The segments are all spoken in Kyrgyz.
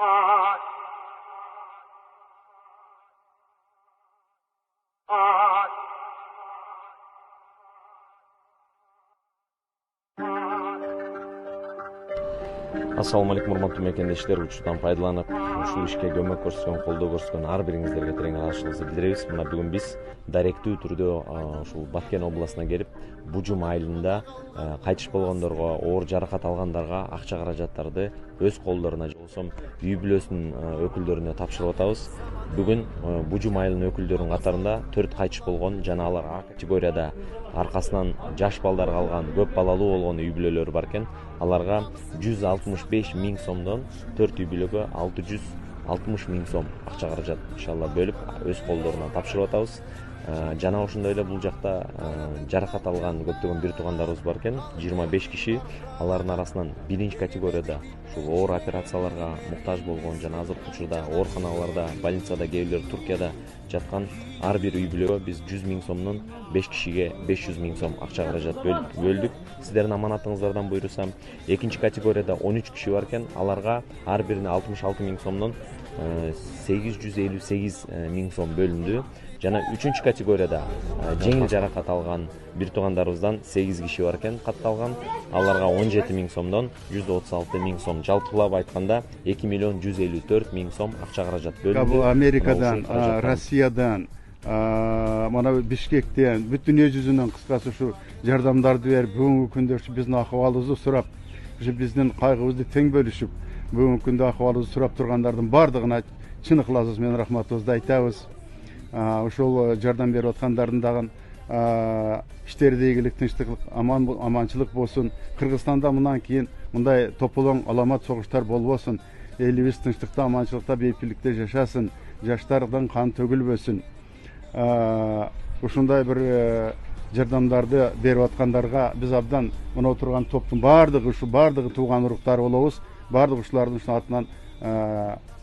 Assalamu alaikum урматтуу мекендештер, учурдан пайдаланып, ушул ишке көмөк көрсөткөн, колдоо көрсөткөн ар бириңиздерге терең ыраазычылыгыбызды билдиребиз. Мына бүгүн биз даректүү түрдө ушул Баткен областына келип, Бужум айылында кайтыш болгондорго, оор жаракат алгандарга акча каражаттарды өз колдоруна же болбосо үй бүлөсүнүн өкүлдөрүнө тапшырып атабыз. Бүгүн Бужум айылынын өкүлдөрүнүн катарында 4 кайтыш болгон жана алар А категорияда аркасынан жаш балдар калган, көп балалуу болгон үй бүлөлөр бар экен. Аларга 165 миң сомдон 4 үй бүлөгө 660 миң сом акча каражат иншалла бөлүп өз колдоруна тапшырып атабыз. Жана ошондой эле бул жакта жаракат алган көптөгөн бир туугандарыбыз бар экен, 25 киши. Алардын арасынан 1 категорияда ушул оор операцияларга муктаж болгон жана азыркы учурда ооруканаларда, больницада, кээ бирлери Туркияда жаткан ар бир үй бүлөгө биз 100 миң сомдон 5 кишиге 500 миң сом акча каражат бөлдүк. Сиздердин аманатыңыздардан буйрусам, 2 категорияда 13 киши бар экен. Аларга ар бирине 66 миң сомдон 858 миң сом бөлүндү. Жана 3 категорияда жеңил жаракат алган бир туугандарыбыздан 8 киши бар экен катталган. Аларга 17 миң сомдон 136 миң сом, жалпылап айтканда 2 миллион 154 миң сом акча каражат бөлүндү. Бул Америкадан, Россиядан, мана Бишкектен, бүт дүйнө жүзүнөн кыскасы ушу жардамдарды берип, бүгүнкү күндө ушу биздин акыбалыбызды сурап, ушу биздин кайгыбызды тең бөлүшүп, бүгүнкү күндө акыбалыбызды сурап тургандардын бардыгына чын ыхласыбыз менен рахматыбызды айтабыз. Ушул жардам берип аткандардын дагы иштерде ийгилик, тынчтык, аманчылык болсун. Кыргызстанда мындан кийин мындай тополоң аламат согуштар болбосун. Элибиз тынчтыкта, аманчылыкта, бейпиликте жашасын. Жаштардын каны төгүлбөсүн. Ушундай бир жардамдарды берип аткандарга биз абдан мына отурган топтун бардыгы тууган уруктары болобуз. Бардык ушулардын атынан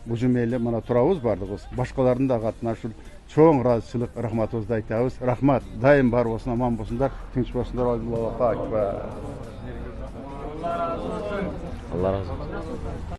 Бужум эли мына турабыз бардыгыбыз. Башкалардын дагы атынан ушул чоң ыраазычылык, рахматыбызды айтабыз. Рахмат. Дайым бар болсун, аман болсундар, тынч болсундар. Алла разы болсун.